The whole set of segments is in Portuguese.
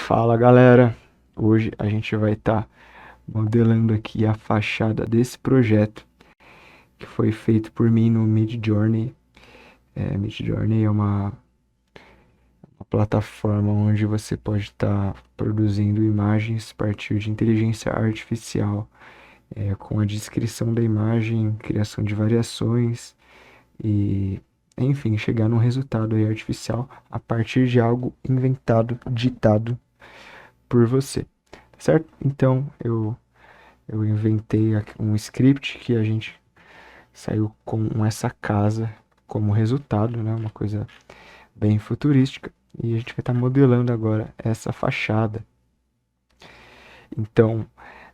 Fala galera, hoje a gente vai estar modelando aqui a fachada desse projeto que foi feito por mim no Midjourney. Midjourney é uma plataforma onde você pode estar produzindo imagens a partir de inteligência artificial, com a descrição da imagem, criação de variações e, enfim, chegar num resultado aí artificial a partir de algo inventado, ditado por você, certo? Então eu inventei um script que a gente saiu com essa casa como resultado, né? Uma coisa bem futurística. E a gente vai estar modelando agora essa fachada. Então,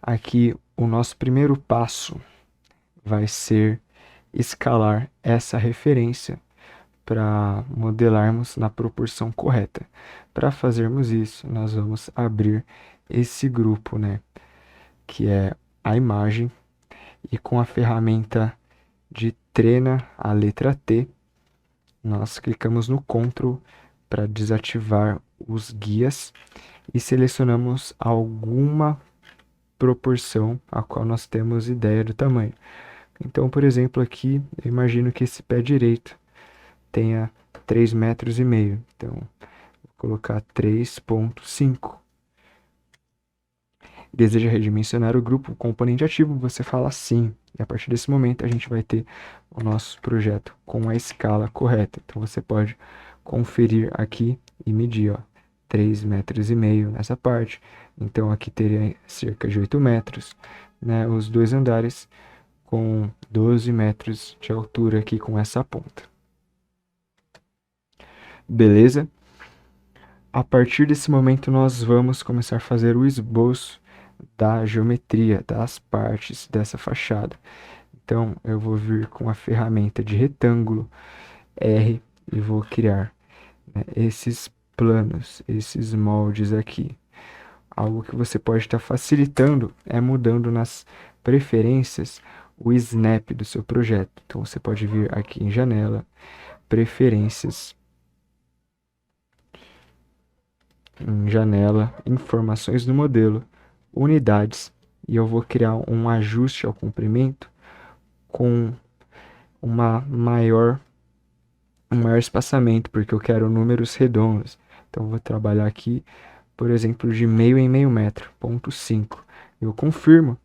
aqui o nosso primeiro passo vai ser escalar essa referência para modelarmos na proporção correta. Para fazermos isso, nós vamos abrir esse grupo, né? Que é a imagem, e com a ferramenta de treina, a letra T, nós clicamos no Ctrl para desativar os guias e selecionamos alguma proporção a qual nós temos ideia do tamanho. Então, por exemplo, aqui eu imagino que esse pé direito tenha 3,5 metros. Então, vou colocar 3,5. Deseja redimensionar o grupo, o componente ativo, você fala sim. E a partir desse momento a gente vai ter o nosso projeto com a escala correta. Então você pode conferir aqui e medir, ó, 3,5 metros nessa parte. Então aqui teria cerca de 8 metros, né? Os dois andares com 12 metros de altura aqui com essa ponta. Beleza? A partir desse momento nós vamos começar a fazer o esboço da geometria, das partes dessa fachada. Então, eu vou vir com a ferramenta de retângulo R e vou criar, né, esses planos, esses moldes aqui. Algo que você pode estar facilitando é mudando nas preferências o snap do seu projeto. Então, você pode vir aqui em janela, preferências, em janela, informações do modelo, unidades, e eu vou criar um ajuste ao comprimento com um maior espaçamento, porque eu quero números redondos. Então eu vou trabalhar aqui, por exemplo, de meio em meio metro, 0,5. Eu confirmo,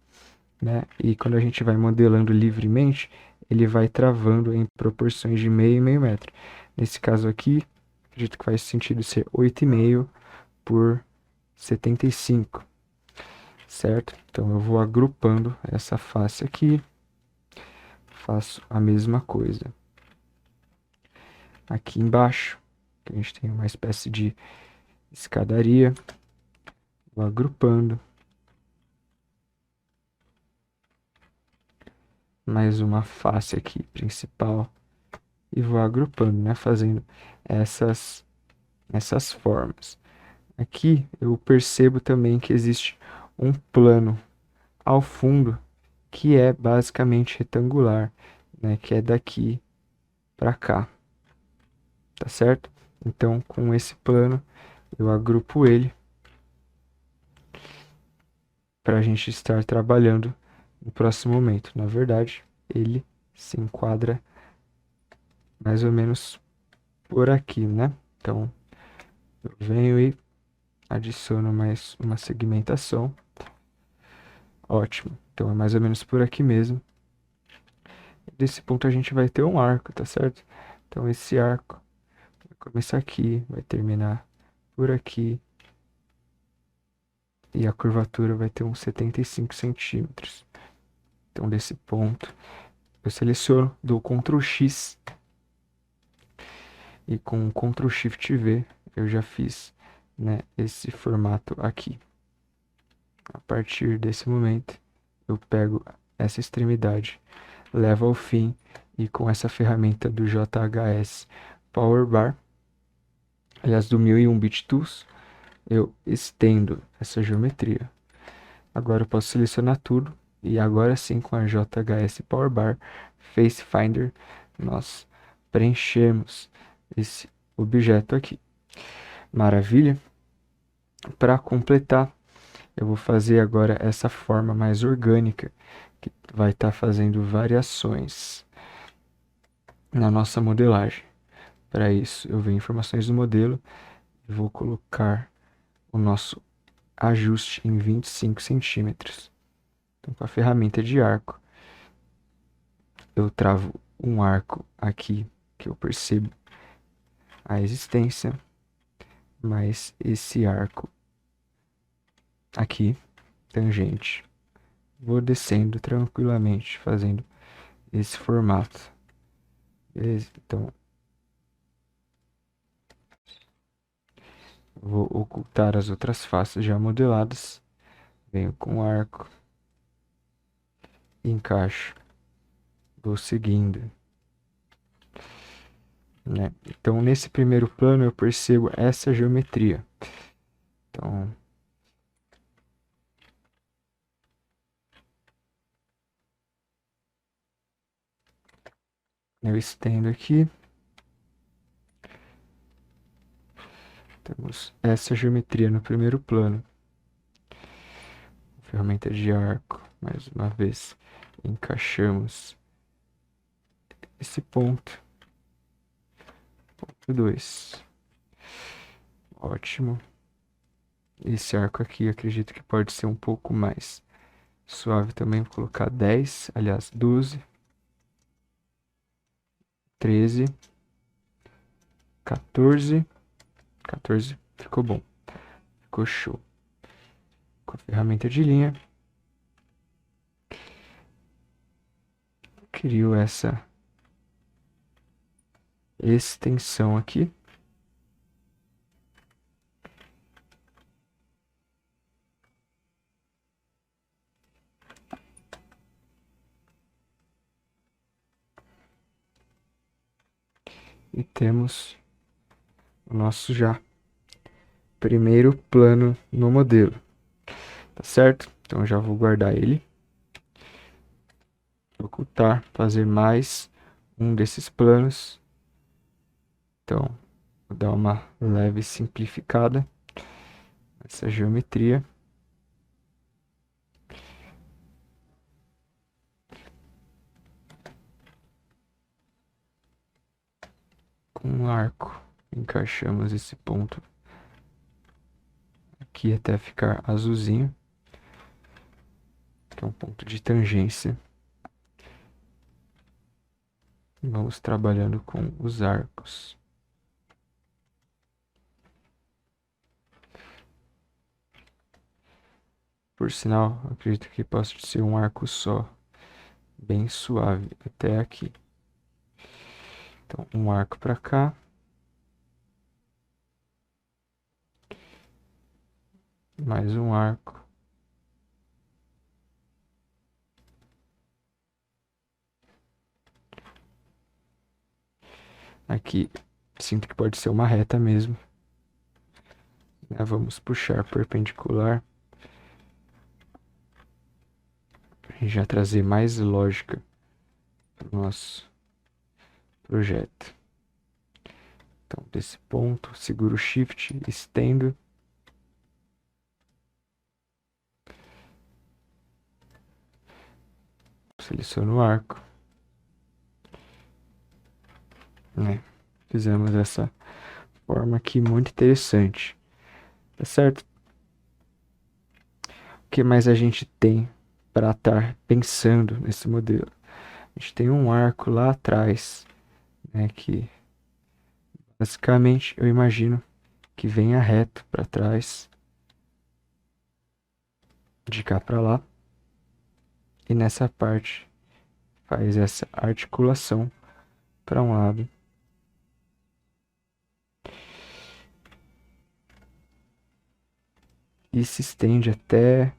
né? E quando a gente vai modelando livremente, ele vai travando em proporções de meio em meio metro. Nesse caso aqui, acredito que faz sentido ser 8,5 por 75, certo? Então eu vou agrupando essa face aqui, faço a mesma coisa aqui embaixo, que a gente tem uma espécie de escadaria, vou agrupando, mais uma face aqui principal e vou agrupando, né, fazendo essas formas. Aqui eu percebo também que existe um plano ao fundo que é basicamente retangular, né, que é daqui para cá, tá certo? Então, com esse plano, eu agrupo ele para a gente estar trabalhando no próximo momento. Na verdade, ele se enquadra mais ou menos por aqui, né? Então, eu venho e adiciono mais uma segmentação. Ótimo. Então, é mais ou menos por aqui mesmo. Desse ponto a gente vai ter um arco, tá certo? Então, esse arco vai começar aqui, vai terminar por aqui. E a curvatura vai ter uns 75 centímetros. Então, desse ponto, eu seleciono, dou Ctrl X. E com Ctrl Shift V, eu já fiz, né, esse formato aqui. A partir desse momento, eu pego essa extremidade, levo ao fim e com essa ferramenta do JHS Power Bar, aliás, do 1001 Bit Tools, eu estendo essa geometria. Agora eu posso selecionar tudo e agora sim com a JHS Power Bar Face Finder nós preenchemos esse objeto aqui. Maravilha? Para completar, eu vou fazer agora essa forma mais orgânica, que vai estar fazendo variações na nossa modelagem. Para isso, eu venho em informações do modelo e vou colocar o nosso ajuste em 25 centímetros. Então, com a ferramenta de arco, eu travo um arco aqui que eu percebo a existência, mais esse arco aqui, tangente. Vou descendo tranquilamente, fazendo esse formato. Beleza? Então, vou ocultar as outras faces já modeladas. Venho com o arco, encaixo, vou seguindo, né? Então, nesse primeiro plano, eu percebo essa geometria. Então, eu estendo aqui. Temos essa geometria no primeiro plano. Ferramenta de arco, mais uma vez, encaixamos esse ponto. Ponto 2. Ótimo. Esse arco aqui, acredito que pode ser um pouco mais suave também. Vou colocar 10, aliás, 12, 13, 14. 14, ficou bom. Ficou show. Com a ferramenta de linha, crio essa extensão aqui. E temos o nosso já primeiro plano no modelo. Tá certo? Então eu já vou guardar ele. Ocultar, fazer mais um desses planos. Então, vou dar uma leve simplificada nessa geometria. Com um arco, encaixamos esse ponto aqui até ficar azulzinho, que é um ponto de tangência. Vamos trabalhando com os arcos. Por sinal, acredito que possa ser um arco só, bem suave até aqui. Então, um arco para cá. Mais um arco. Aqui, sinto que pode ser uma reta mesmo. Vamos puxar perpendicular. Para já trazer mais lógica para o nosso projeto. Então, desse ponto, seguro o Shift, estendo. Seleciono o arco. Né? Fizemos essa forma aqui muito interessante. Tá certo? O que mais a gente tem para estar pensando nesse modelo? A gente tem um arco lá atrás, né, que basicamente eu imagino que venha reto para trás, de cá para lá, e nessa parte faz essa articulação para um lado e se estende até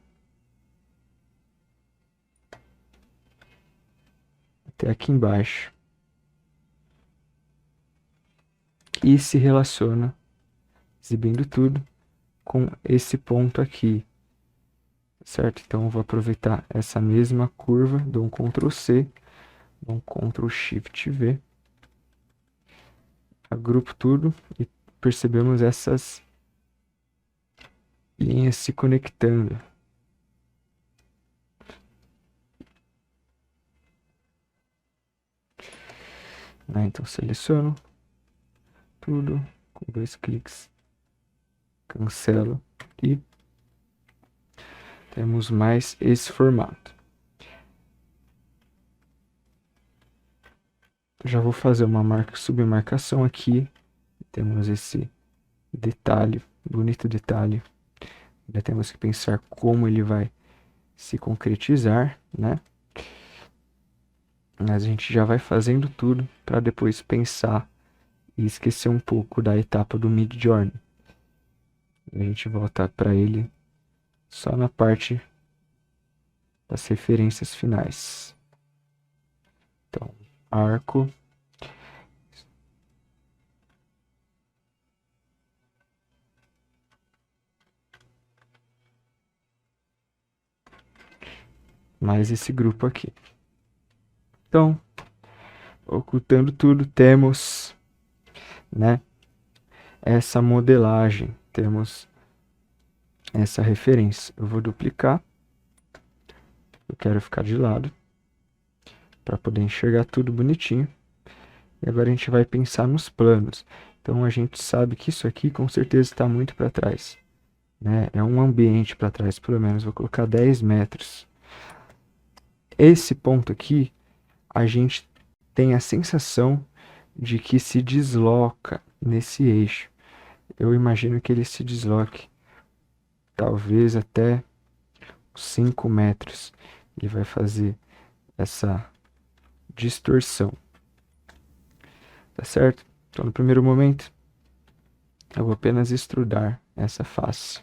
aqui embaixo e se relaciona, exibindo tudo, com esse ponto aqui, certo? Então eu vou aproveitar essa mesma curva, dou um Ctrl C, dou um Ctrl Shift V, agrupo tudo e percebemos essas linhas se conectando. Então seleciono tudo com 2 cliques, cancelo e temos mais esse formato. Já vou fazer uma submarcação aqui. Temos esse detalhe, bonito detalhe. Ainda temos que pensar como ele vai se concretizar, né? Mas a gente já vai fazendo tudo para depois pensar e esquecer um pouco da etapa do Midjourney. A gente volta para ele só na parte das referências finais. Então, arco. Mais esse grupo aqui. Então, ocultando tudo, temos, né, essa modelagem, temos essa referência. Eu vou duplicar. Eu quero ficar de lado para poder enxergar tudo bonitinho. E agora a gente vai pensar nos planos. Então a gente sabe que isso aqui com certeza está muito para trás, né? É um ambiente para trás, pelo menos. Vou colocar 10 metros. Esse ponto aqui, a gente tem a sensação de que se desloca nesse eixo. Eu imagino que ele se desloque talvez até 5 metros. Ele vai fazer essa distorção. Tá certo? Então, no primeiro momento, eu vou apenas extrudar essa face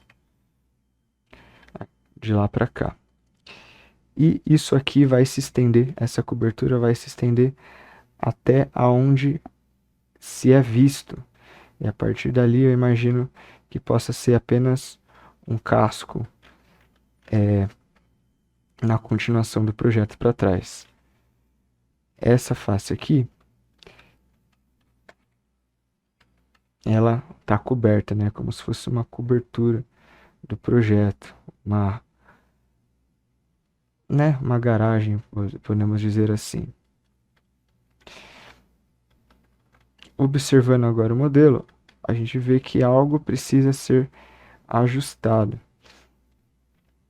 de lá para cá. E isso aqui vai se estender, essa cobertura vai se estender até aonde se é visto. E a partir dali eu imagino que possa ser apenas um casco na continuação do projeto para trás. Essa face aqui, ela está coberta, né? Como se fosse uma cobertura do projeto, uma garagem, podemos dizer assim. Observando agora o modelo, a gente vê que algo precisa ser ajustado,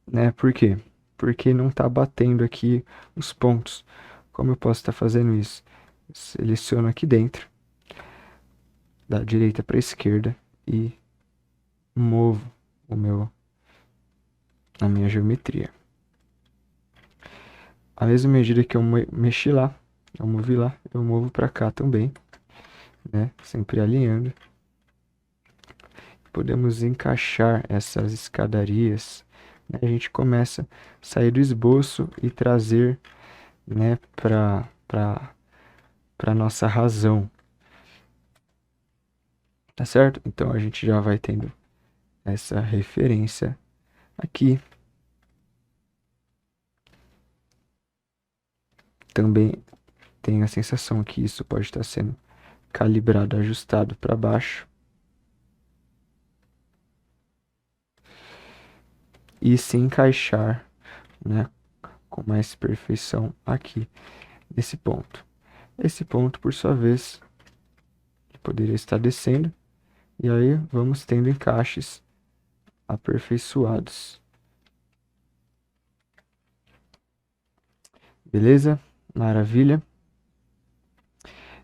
né? Por quê? Porque não está batendo aqui os pontos. Como eu posso estar fazendo isso? Seleciono aqui dentro, da direita para a esquerda e movo a minha geometria. A mesma medida que eu mexi lá, eu movi lá, eu movo para cá também, né? Sempre alinhando. Podemos encaixar essas escadarias, né? A gente começa a sair do esboço e trazer, né, para nossa razão. Tá certo? Então a gente já vai tendo essa referência aqui. Também tenho a sensação que isso pode estar sendo calibrado, ajustado para baixo. E se encaixar, né, com mais perfeição aqui, nesse ponto. Esse ponto, por sua vez, poderia estar descendo. E aí vamos tendo encaixes aperfeiçoados. Beleza? Maravilha.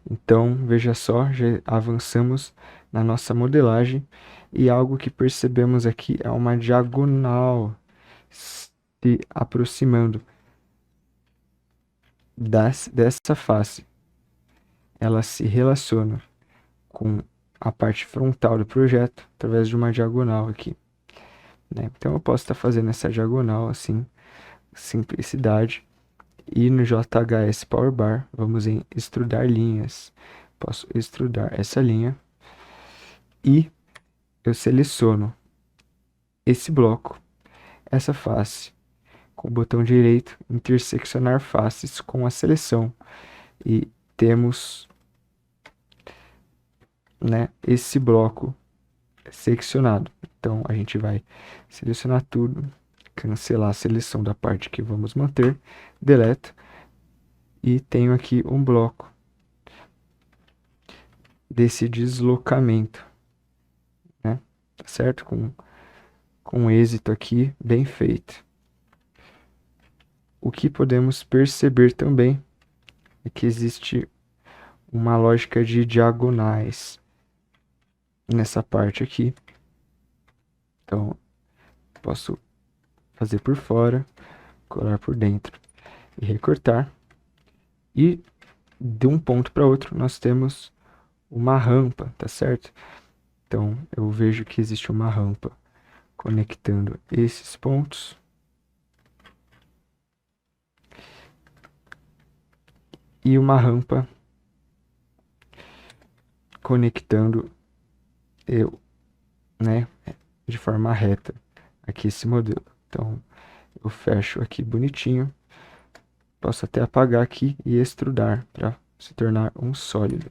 Então, veja só, já avançamos na nossa modelagem e algo que percebemos aqui é uma diagonal se aproximando dessa face. Ela se relaciona com a parte frontal do projeto através de uma diagonal aqui, né? Então eu posso estar fazendo essa diagonal assim, simplicidade. E no JHS Power Bar, vamos em extrudar linhas. Posso extrudar essa linha e eu seleciono esse bloco, essa face, com o botão direito, interseccionar faces com a seleção. E temos, né, esse bloco seccionado. Então, a gente vai selecionar tudo, cancelar a seleção da parte que vamos manter, deleto, e tenho aqui um bloco desse deslocamento, né? Tá certo? Com êxito aqui, bem feito. O que podemos perceber também é que existe uma lógica de diagonais nessa parte aqui. Então, posso fazer por fora, colar por dentro e recortar. E de um ponto para outro nós temos uma rampa, tá certo? Então, eu vejo que existe uma rampa conectando esses pontos. E uma rampa conectando eu, né, de forma reta aqui esse modelo. Então, eu fecho aqui bonitinho. Posso até apagar aqui e extrudar para se tornar um sólido.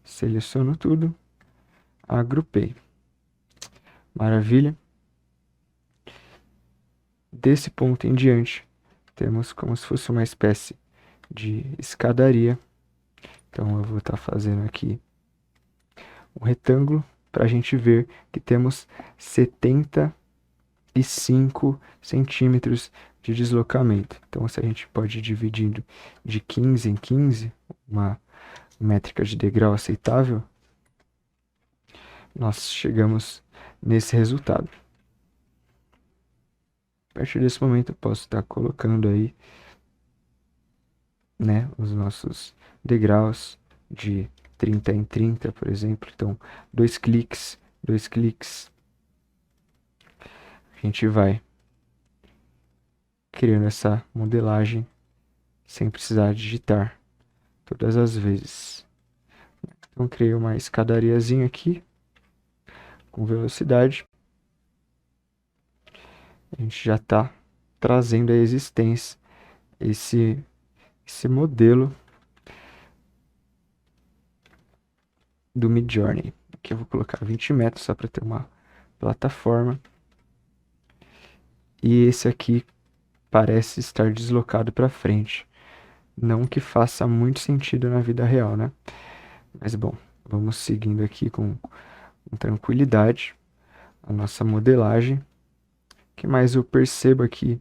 Seleciono tudo, agrupei. Maravilha. Desse ponto em diante, temos como se fosse uma espécie de escadaria. Então, eu vou estar fazendo aqui um retângulo para a gente ver que temos 75 centímetros de deslocamento. Então, se a gente pode dividir de 15 em 15, uma métrica de degrau aceitável, nós chegamos nesse resultado. A partir desse momento, eu posso estar colocando aí, né, os nossos degraus de 30 em 30, por exemplo. Então, dois cliques. A gente vai criando essa modelagem sem precisar digitar todas as vezes. Então, criei uma escadariazinha aqui com velocidade. A gente já está trazendo à existência esse modelo do Midjourney. Aqui eu vou colocar 20 metros só para ter uma plataforma. E esse aqui parece estar deslocado para frente. Não que faça muito sentido na vida real, né? Mas bom, vamos seguindo aqui com tranquilidade a nossa modelagem. O que mais eu percebo aqui?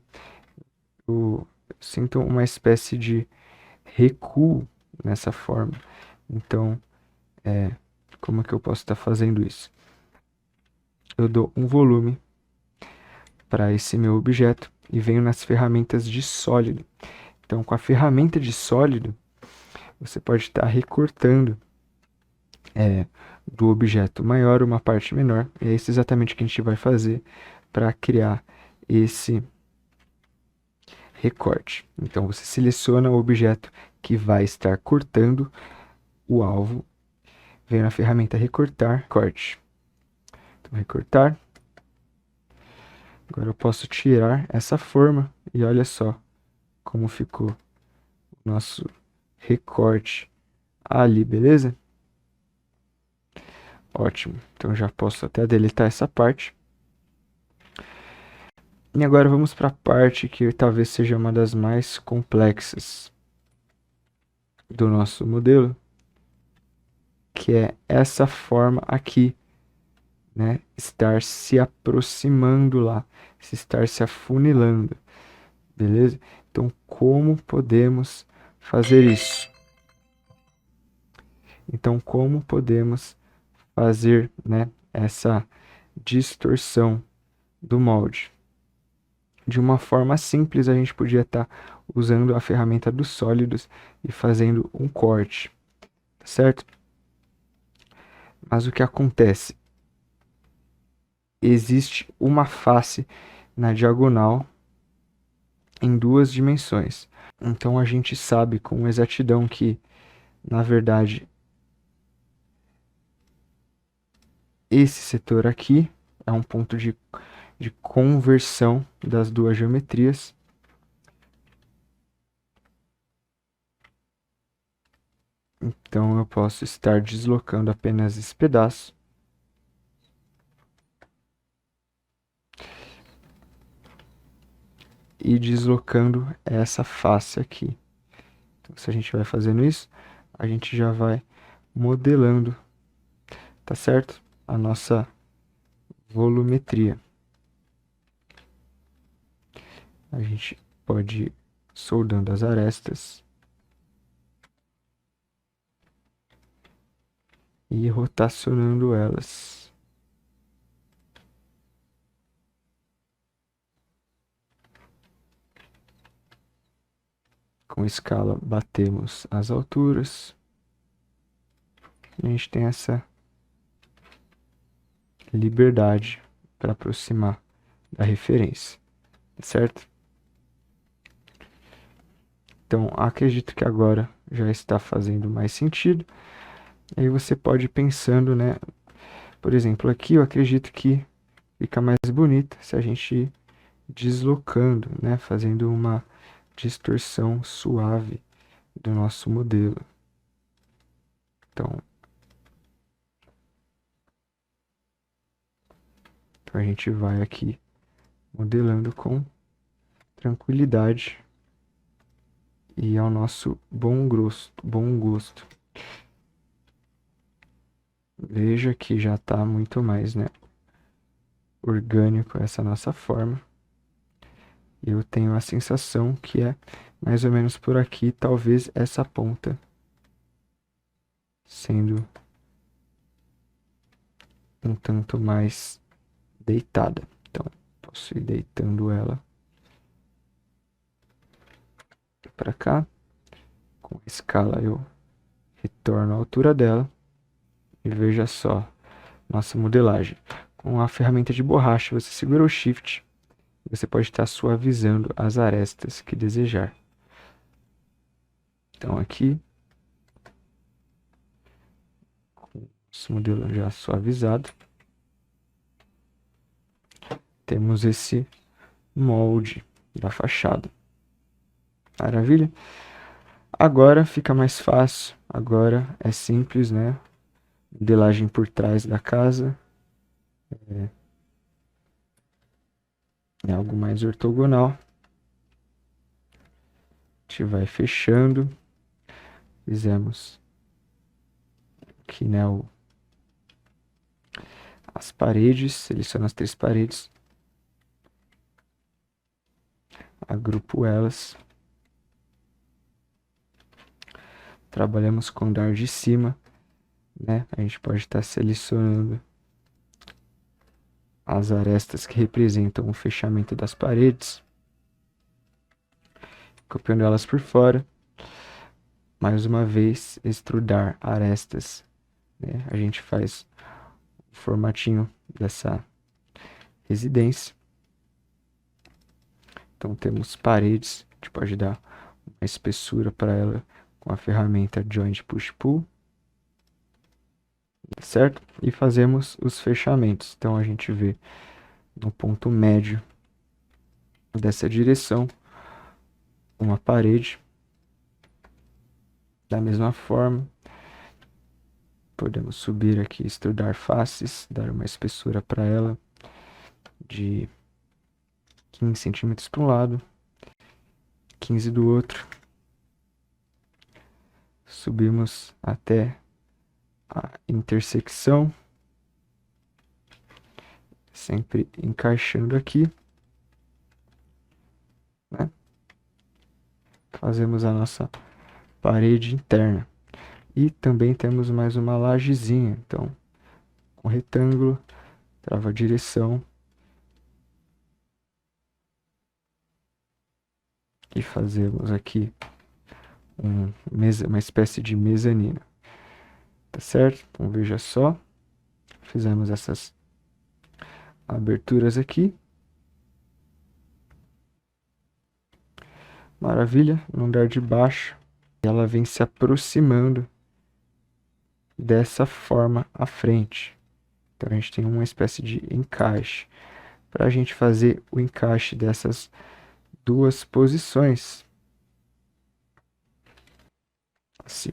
Eu sinto uma espécie de recuo nessa forma. Então, como é que eu posso estar fazendo isso? Eu dou um volume para esse meu objeto e venho nas ferramentas de sólido. Então, com a ferramenta de sólido, você pode estar recortando do objeto maior uma parte menor. E é isso exatamente que a gente vai fazer para criar esse recorte. Então, você seleciona o objeto que vai estar cortando o alvo, vem na ferramenta recortar, corte. Então, recortar. Agora eu posso tirar essa forma e olha só como ficou o nosso recorte ali, beleza? Ótimo. Então já posso até deletar essa parte. E agora vamos para a parte que talvez seja uma das mais complexas do nosso modelo, que é essa forma aqui, né? Estar se aproximando lá, estar se afunilando, beleza? Então, como podemos fazer isso? Então, como podemos fazer, né, essa distorção do molde? De uma forma simples, a gente podia estar usando a ferramenta dos sólidos e fazendo um corte, certo? Mas o que acontece? Existe uma face na diagonal em duas dimensões. Então a gente sabe com exatidão que, na verdade, esse setor aqui é um ponto de conversão das duas geometrias. Então eu posso estar deslocando apenas esse pedaço. ir deslocando essa face aqui. Então, se a gente vai fazendo isso, a gente já vai modelando, tá certo? A nossa volumetria. A gente pode ir soldando as arestas e rotacionando elas. Com escala, batemos as alturas. A gente tem essa liberdade para aproximar da referência, certo? Então, acredito que agora já está fazendo mais sentido. Aí você pode ir pensando, né? Por exemplo, aqui eu acredito que fica mais bonita se a gente ir deslocando, né? Fazendo uma distorção suave do nosso modelo. Então a gente vai aqui modelando com tranquilidade e ao nosso bom gosto. Veja que já está muito mais, né, orgânico essa nossa forma. Eu tenho a sensação que é mais ou menos por aqui, talvez essa ponta sendo um tanto mais deitada. Então, posso ir deitando ela para cá. Com a escala eu retorno à altura dela e veja só nossa modelagem. Com a ferramenta de borracha, você segura o Shift e você pode estar suavizando as arestas que desejar. Então aqui, com esse modelo já suavizado, temos esse molde da fachada. Maravilha? Agora fica mais fácil, agora é simples, né? Modelagem por trás da casa. É algo mais ortogonal. A gente vai fechando. Fizemos aqui, né, as paredes. Seleciono as 3 paredes. Agrupo elas. Trabalhamos com o andar de cima, né? A gente pode estar selecionando as arestas que representam o fechamento das paredes, copiando elas por fora. Mais uma vez, extrudar arestas, né? A gente faz o formatinho dessa residência. Então temos paredes, a gente pode dar uma espessura para ela com a ferramenta Joint Push Pull, certo? E fazemos os fechamentos. Então a gente vê no ponto médio dessa direção uma parede. Da mesma forma, podemos subir aqui, extrudar faces, dar uma espessura para ela de 15 centímetros para um lado, 15 do outro. Subimos até a intersecção, sempre encaixando aqui, né? Fazemos a nossa parede interna. E também temos mais uma lajezinha, então, com retângulo, trava a direção. E fazemos aqui uma espécie de mezanino. Tá certo? Então veja só. Fizemos essas aberturas aqui. Maravilha. No andar de baixo, ela vem se aproximando dessa forma à frente. Então a gente tem uma espécie de encaixe. Para a gente fazer o encaixe dessas 2 posições, assim.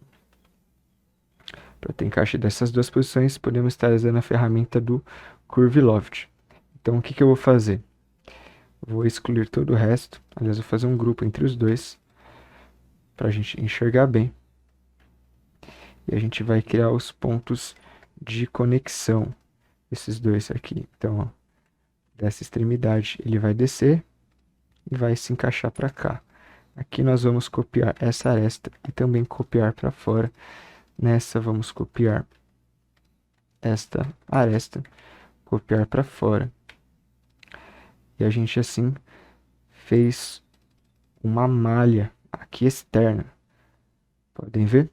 Para ter encaixe dessas 2 posições, podemos estar usando a ferramenta do Curve Loft. Então, o que eu vou fazer? Vou excluir todo o resto. Aliás, vou fazer um grupo entre os dois para a gente enxergar bem. E a gente vai criar os pontos de conexão, esses dois aqui. Então, ó, dessa extremidade ele vai descer e vai se encaixar para cá. Aqui nós vamos copiar essa aresta e também copiar para fora. Nessa vamos copiar esta aresta, copiar para fora. E a gente assim fez uma malha aqui externa. Podem ver?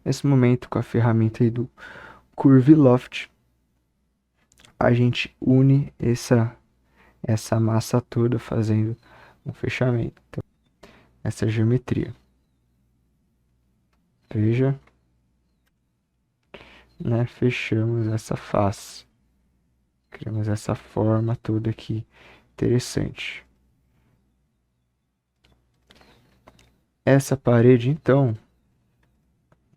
Nesse momento, com a ferramenta aí do Curve Loft, a gente une essa massa toda fazendo um fechamento. Então, essa geometria. Veja, né? Fechamos essa face. Criamos essa forma toda aqui. Interessante. Essa parede, então,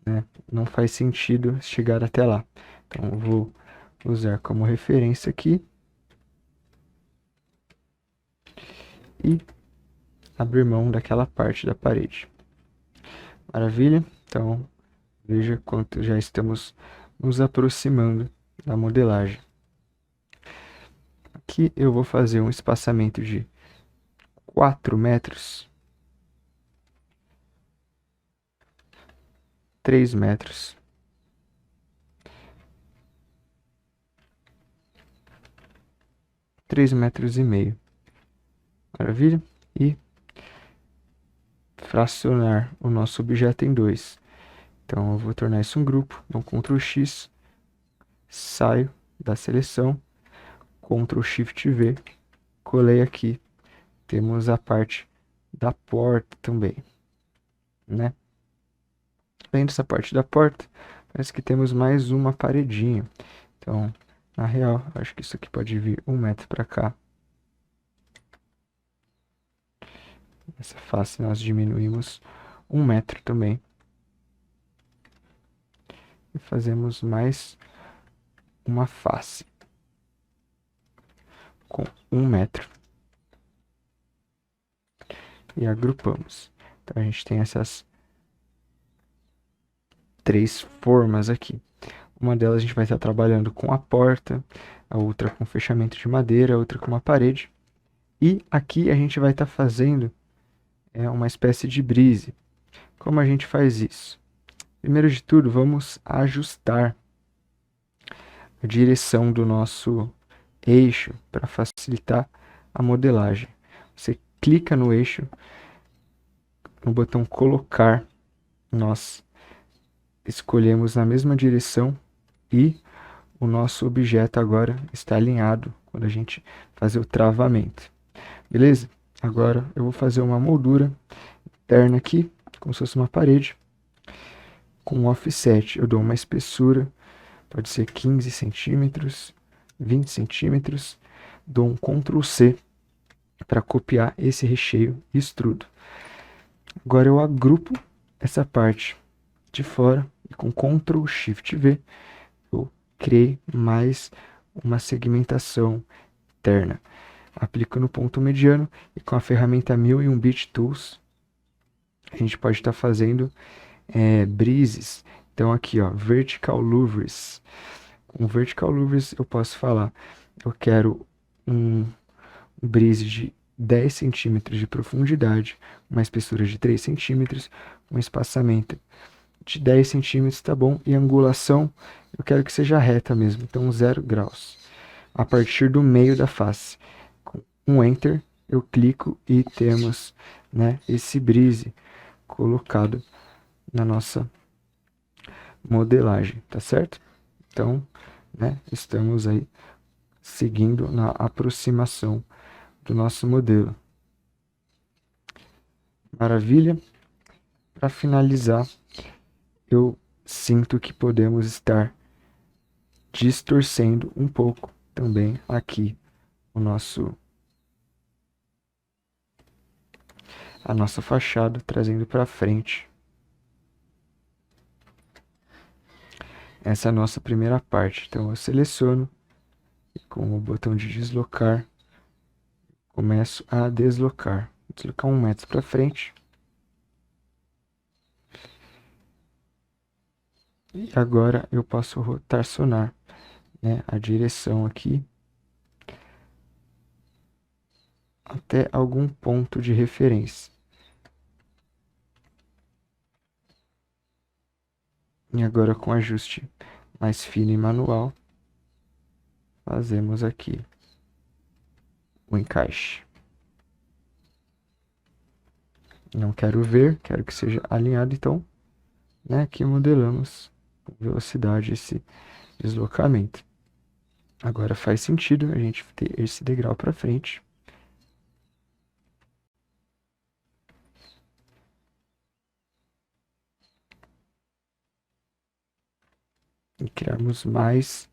né, não faz sentido chegar até lá. Então, eu vou usar como referência aqui. E abrir mão daquela parte da parede. Maravilha? Então, veja quanto já estamos nos aproximando da modelagem. Aqui eu vou fazer um espaçamento de 4 metros, 3 metros, 3 metros e meio. Maravilha? E fracionar o nosso objeto em 2. Então eu vou tornar isso um grupo, dou um Ctrl X, saio da seleção, Ctrl Shift V, colei aqui. Temos a parte da porta também, né? Além dessa parte da porta, parece que temos mais uma paredinha. Então, na real, acho que isso aqui pode vir 1 metro para cá. Essa face nós diminuímos 1 metro também. E fazemos mais uma face com 1 metro. E agrupamos. Então, a gente tem essas 3 formas aqui. Uma delas a gente vai estar trabalhando com a porta, a outra com fechamento de madeira, a outra com uma parede. E aqui a gente vai estar fazendo uma espécie de brise. Como a gente faz isso? Primeiro de tudo, vamos ajustar a direção do nosso eixo para facilitar a modelagem. Você clica no eixo, no botão colocar, nós escolhemos na mesma direção e o nosso objeto agora está alinhado quando a gente fazer o travamento. Beleza? Agora eu vou fazer uma moldura interna aqui, como se fosse uma parede, com um offset. Eu dou uma espessura, pode ser 15 centímetros, 20 centímetros. Dou um Ctrl C para copiar esse recheio e extrudo. Agora eu agrupo essa parte de fora e com Ctrl Shift V eu criei mais uma segmentação interna. Aplico no ponto mediano e com a ferramenta 1001 Bit Tools a gente pode estar fazendo brises. Então aqui, ó, Vertical Louvres. Com Vertical Louvres eu posso falar, eu quero um brise de 10 centímetros de profundidade, uma espessura de 3 centímetros, um espaçamento de 10 centímetros, tá bom? E angulação, eu quero que seja reta mesmo, então 0 graus. A partir do meio da face. Com um Enter, eu clico e temos, né, esse brise colocado na nossa modelagem, tá certo? Então, né, estamos aí seguindo na aproximação do nosso modelo. Maravilha? Para finalizar, eu sinto que podemos estar distorcendo um pouco também aqui a nossa fachada, trazendo para frente. Essa é a nossa primeira parte. Então eu seleciono e com o botão de deslocar começo a deslocar. Vou deslocar 1 metro para frente. E agora eu posso rotacionar, né, a direção aqui até algum ponto de referência. E agora com ajuste mais fino e manual, fazemos aqui o encaixe. Não quero ver, quero que seja alinhado, então, né, aqui modelamos com velocidade esse deslocamento. Agora faz sentido a gente ter esse degrau para frente. E criarmos mais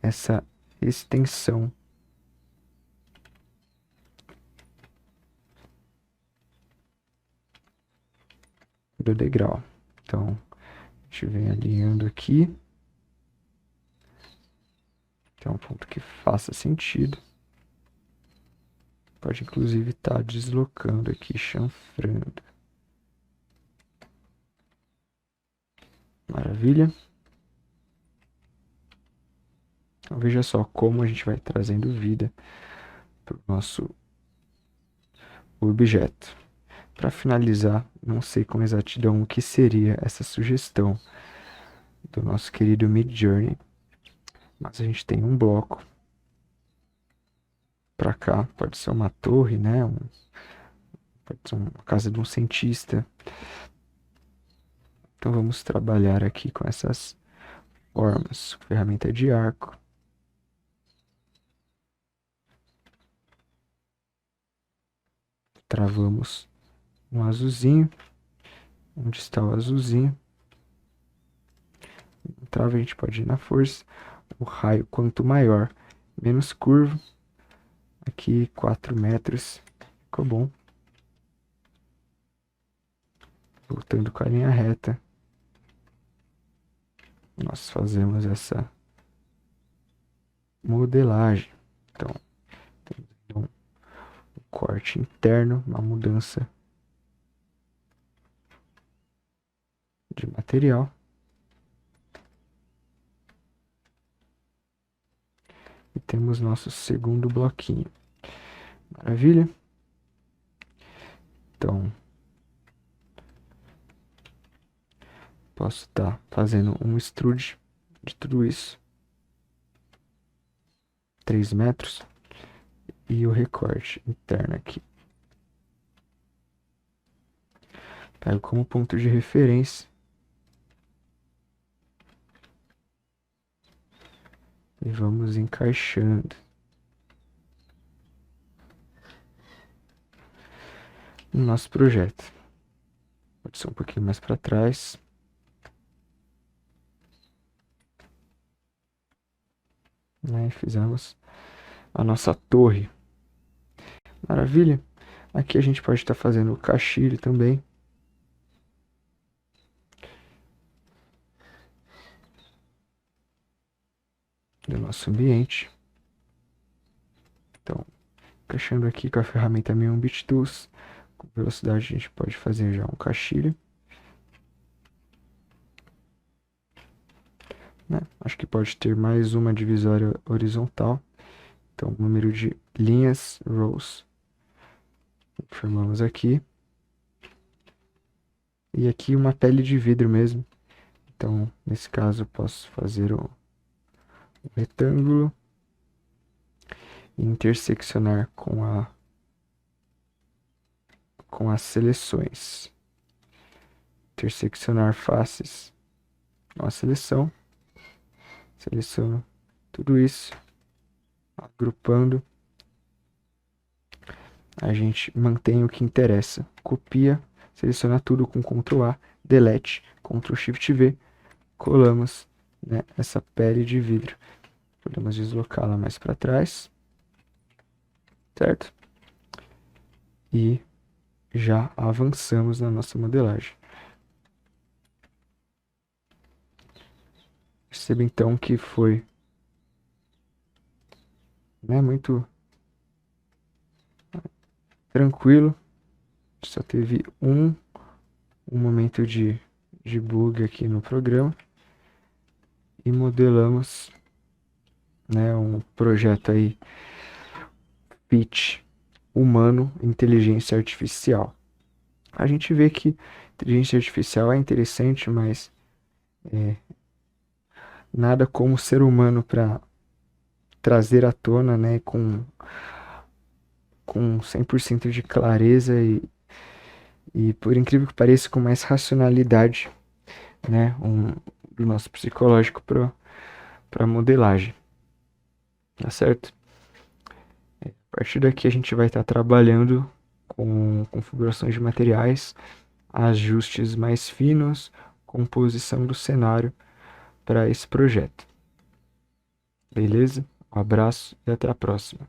essa extensão do degrau. Então, a gente vem alinhando aqui. Tem um ponto que faça sentido. Pode inclusive estar deslocando aqui, chanfrando. Maravilha. Então, veja só como a gente vai trazendo vida para o nosso objeto. Para finalizar, não sei com exatidão o que seria essa sugestão do nosso querido Midjourney, mas a gente tem um bloco para cá, pode ser uma torre, né? Pode ser uma casa de um cientista. Então vamos trabalhar aqui com essas formas, ferramenta de arco. Travamos um azulzinho. Onde está o azulzinho? Trava, a gente pode ir na força. O raio, quanto maior, menos curvo. Aqui, 4 metros. Ficou bom. Voltando com a linha reta. Nós fazemos essa modelagem. Então, temos um corte interno, uma mudança de material. E temos nosso segundo bloquinho. Maravilha? Então, posso estar fazendo um extrude de tudo isso. 3 metros. E o recorte interno aqui. Pego como ponto de referência. E vamos encaixando. No nosso projeto. Pode ser um pouquinho mais para trás. Né? Fizemos a nossa torre. Maravilha? Aqui a gente pode estar fazendo o caixilho também. Do nosso ambiente. Então, encaixando aqui com a ferramenta M1 Bit Tools. Com velocidade a gente pode fazer já um caixilho. Né? Acho que pode ter mais uma divisória horizontal. Então, número de linhas, rows. Formamos aqui. E aqui uma pele de vidro mesmo. Então, nesse caso, eu posso fazer o retângulo e interseccionar com as seleções. Interseccionar faces com a seleção. Seleciono tudo isso, agrupando. A gente mantém o que interessa. Copia, seleciona tudo com Ctrl A, Delete, Ctrl Shift V. Colamos, né, essa pele de vidro. Podemos deslocá-la mais para trás. Certo? E já avançamos na nossa modelagem. Perceba então que foi, né, muito tranquilo. Só teve um momento de bug aqui no programa. E modelamos, né, um projeto aí, pitch humano, inteligência artificial. A gente vê que inteligência artificial é interessante, mas nada como ser humano para trazer à tona, né, com 100% de clareza e, por incrível que pareça, com mais racionalidade, né, do nosso psicológico para modelagem, tá certo? A partir daqui a gente vai estar trabalhando com configurações de materiais, ajustes mais finos, composição do cenário para esse projeto. Beleza? Um abraço e até a próxima.